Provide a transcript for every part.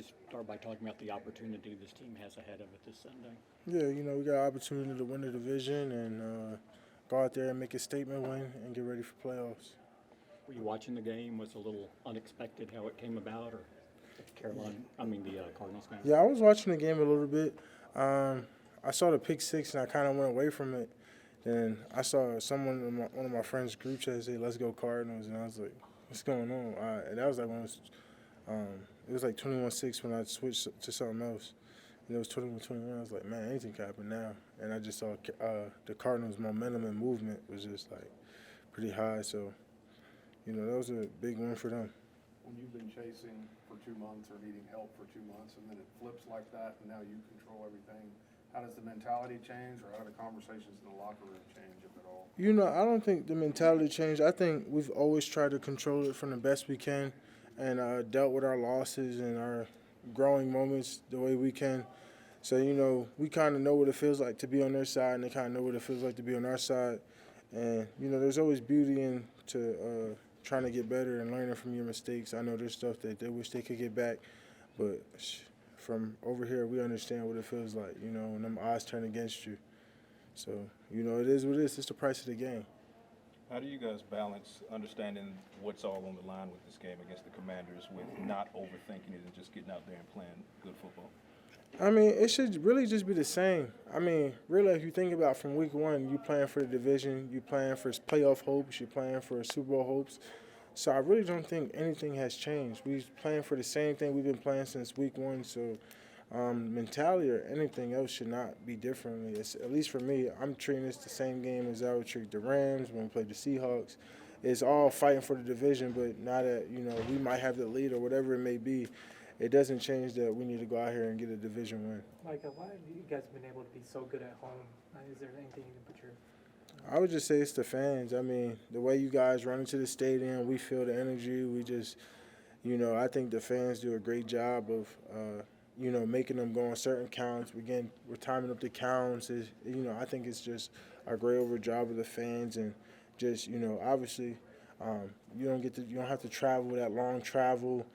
just start by talking about the opportunity this team has ahead of it this Sunday? Yeah, we got an opportunity to win the division and go out there and make a statement win and get ready for playoffs. Were you watching the game? Was it a little unexpected how it came about, or the Cardinals game? Yeah, I was watching the game a little bit. I saw the pick six and I kind of went away from it. Then I saw someone in one of my friends' group chat say, "Let's go Cardinals," and I was like, "What's going on?" And that was like when it was like 21-6 when I switched to something else. And it was 21-21. I was like, man, anything can happen now. And I just saw the Cardinals' momentum and movement was just like pretty high. So, that was a big win for them. When you've been chasing for 2 months or needing help for 2 months and then it flips like that and now you control everything, how does the mentality change or how do the conversations in the locker room change, if at all? I don't think the mentality changed. I think we've always tried to control it from the best we can and dealt with our losses and our growing moments the way we can. So, we kind of know what it feels like to be on their side and they kind of know what it feels like to be on our side. And, there's always beauty in trying to get better and learning from your mistakes. I know there's stuff that they wish they could get back, but from over here, we understand what it feels like, when them odds turn against you. So, it is what it is. It's the price of the game. How do you guys balance understanding what's all on the line with this game against the Commanders with not overthinking it and just getting out there and playing good football? It should really just be the same. Really, if you think about from week one, you playing for the division, you playing for playoff hopes, you're playing for Super Bowl hopes. So I really don't think anything has changed. We're playing for the same thing we've been playing since week one. So mentality or anything else should not be differently. At least for me, I'm treating this the same game as I would treat the Rams when we played the Seahawks. It's all fighting for the division, but now that, we might have the lead or whatever it may be, it doesn't change that we need to go out here and get a division win. Micah, why have you guys been able to be so good at home? Is there anything you can put your I would just say it's the fans. The way you guys run into the stadium, we feel the energy. We just, I think the fans do a great job of, making them go on certain counts. We're timing up the counts. I think it's just a great over job of the fans and just, obviously, you don't have to travel that long travel.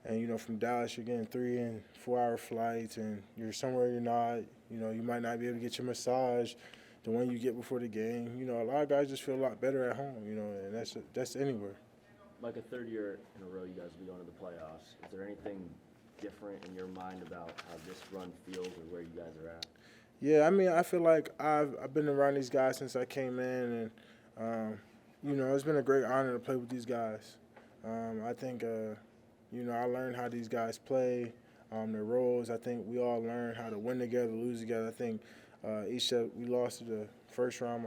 And, from Dallas, you're getting 3 and 4 hour flights and you're somewhere you're not. You might not be able to get your massage, the one you get before the game. A lot of guys just feel a lot better at home, and that's anywhere. Like a third year in a row, you guys will be going to the playoffs. Is there anything different in your mind about how this run feels or where you guys are at? Yeah, I feel like I've been around these guys since I came in, and, it's been a great honor to play with these guys. I think I learned how these guys play, their roles. I think we all learn how to win together, lose together. I think we lost to the first round,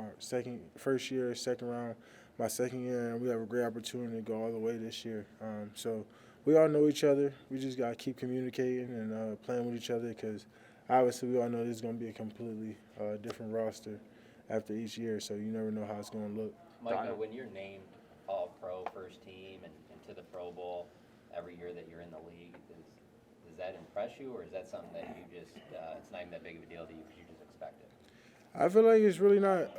first year, second round, my second year, and we have a great opportunity to go all the way this year. So we all know each other. We just got to keep communicating and playing with each other because obviously we all know this is going to be a completely different roster after each year, so you never know how it's going to look. Micah, when you're named All-Pro first team and to the Pro Bowl every year that you're in the league, does that impress you, or is that something that you just it's not even that big of a deal to you because you just expect it? I feel like it's really not.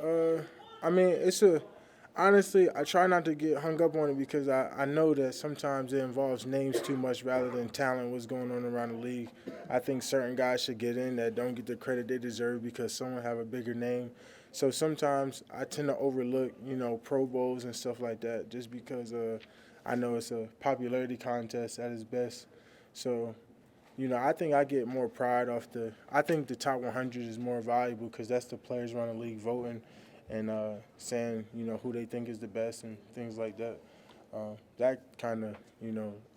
Honestly, I try not to get hung up on it because I know that sometimes it involves names too much rather than talent, what's going on around the league. I think certain guys should get in that don't get the credit they deserve because someone have a bigger name. So sometimes I tend to overlook, Pro Bowls and stuff like that just because I know it's a popularity contest at its best. So, I think I get more pride I think the top 100 is more valuable because that's the players around the league voting and saying, who they think is the best and things like that. That kind of,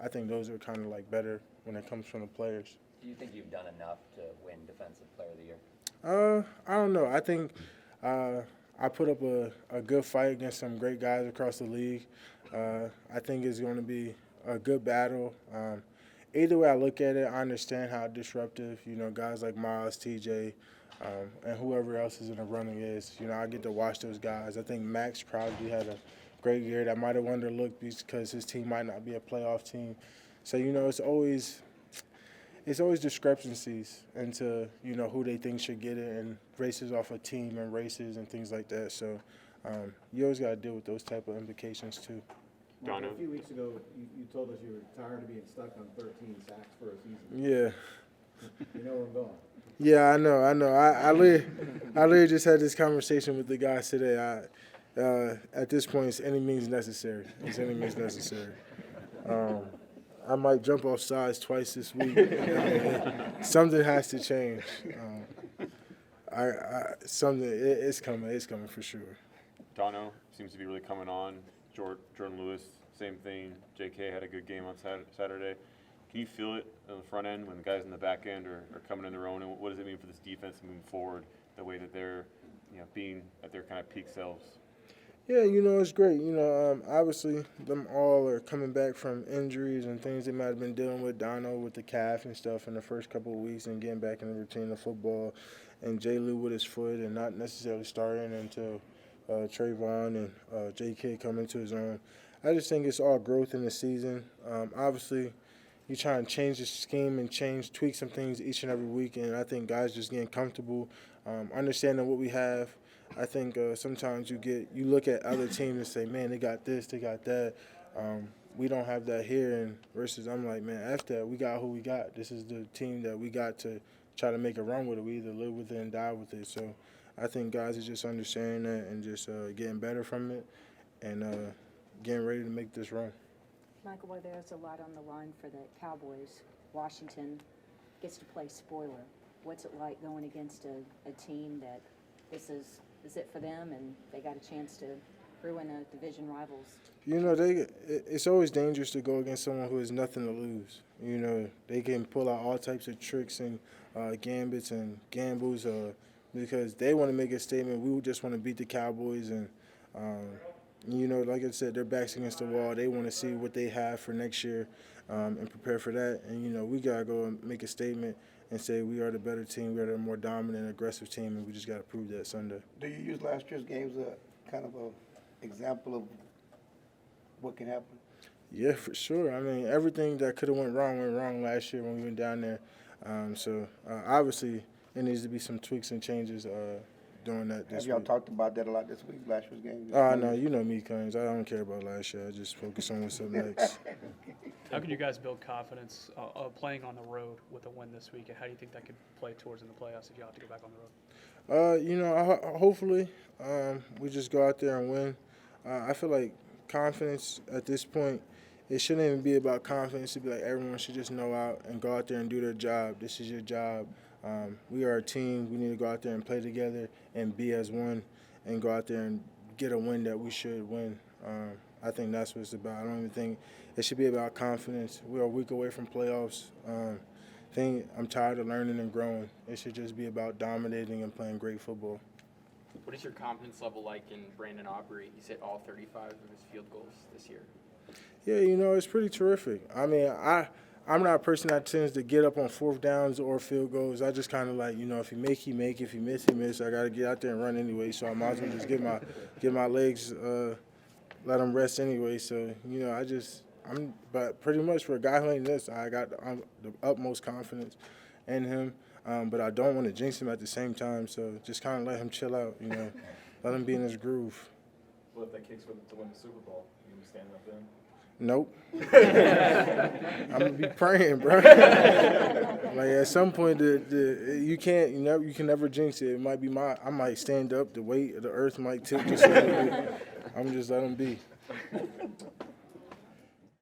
I think those are kind of like better when it comes from the players. Do you think you've done enough to win Defensive Player of the Year? I don't know. I think I put up a good fight against some great guys across the league. I think it's going to be a good battle. Either way I look at it, I understand how disruptive, guys like Miles, TJ, and whoever else is in the running is. I get to watch those guys. I think Max probably had a great year that might have underlooked because his team might not be a playoff team. So, it's always discrepancies into, who they think should get it and races off a team and races and things like that. So you always got to deal with those type of implications too. Mark, Dono? a few weeks ago, you told us you were tired of being stuck on 13 sacks for a season. Yeah. You know where I'm going. Yeah, I know. I literally just had this conversation with the guys today. At this point, it's any means necessary. It's any means necessary. I might jump off sides twice this week. Something has to change. It's coming. It's coming for sure. Dono seems to be really coming on. Jordan Lewis, same thing. JK had a good game on Saturday. Can you feel it on the front end when the guys in the back end are coming in their own? And what does it mean for this defense moving forward, the way that they're being at their kind of peak selves? Yeah, it's great. Obviously, them all are coming back from injuries and things they might have been dealing with. Dono with the calf and stuff in the first couple of weeks and getting back in the routine of football. And J. Lou with his foot and not necessarily starting until Trayvon and J.K. come into his own. I just think it's all growth in the season. Obviously, you try and change the scheme and tweak some things each and every week, and I think guys just getting comfortable, understanding what we have. I think sometimes you look at other teams and say, man, they got this, they got that. We don't have that here, and versus I'm like, man, after that, we got who we got. This is the team that we got to try to make a run with it. We either live with it and die with it. So I think guys are just understanding that and just getting better from it and getting ready to make this run. Michael, well, there's a lot on the line for the Cowboys. Washington gets to play spoiler. What's it like going against a team that this is it for them and they got a chance to ruin a division rivals? It's always dangerous to go against someone who has nothing to lose. They can pull out all types of tricks and gambits and gambles because they want to make a statement. We just want to beat the Cowboys and like I said, their backs against the wall. They want to see what they have for next year and prepare for that. And, we got to go and make a statement and say we are the better team, we are the more dominant, aggressive team, and we just got to prove that Sunday. Do you use last year's games as a kind of a example of what can happen? Yeah, for sure. I mean, everything that could have went wrong last year when we went down there. So obviously, there needs to be some tweaks and changes doing that this Have y'all week. talked about that a lot this week, last year's game? No, you know me, Combs. I don't care about last year. I just focus on what's up next. How can you guys build confidence playing on the road with a win this week, and how do you think that could play towards in the playoffs if you have to go back on the road? Hopefully we just go out there and win. I feel like confidence at this point, it shouldn't even be about confidence. It should be like everyone should just know out and go out there and do their job. This is your job. We are a team. We need to go out there and play together and be as one and go out there and get a win that we should win. I think that's what it's about. I don't even think it should be about confidence. We're a week away from playoffs. I'm tired of learning and growing. It should just be about dominating and playing great football. What is your confidence level like in Brandon Aubrey? He's hit all 35 of his field goals this year. Yeah, it's pretty terrific. I mean, I'm not a person that tends to get up on fourth downs or field goals. I just kind of like, if you make, you make. If you miss, you miss. I got to get out there and run anyway, so I might as well just get my legs, let them rest anyway. So, but pretty much for a guy like this, I got the utmost confidence in him. But I don't want to jinx him at the same time, so just kind of let him chill out, let him be in his groove. What if that kicks to win the Super Bowl? You gonna be standing up then? Nope. I'm gonna be praying, bro. Like at some point, you can never jinx it. It might be I might stand up. The weight of the earth might tilt just a little bit. I'm just let him be.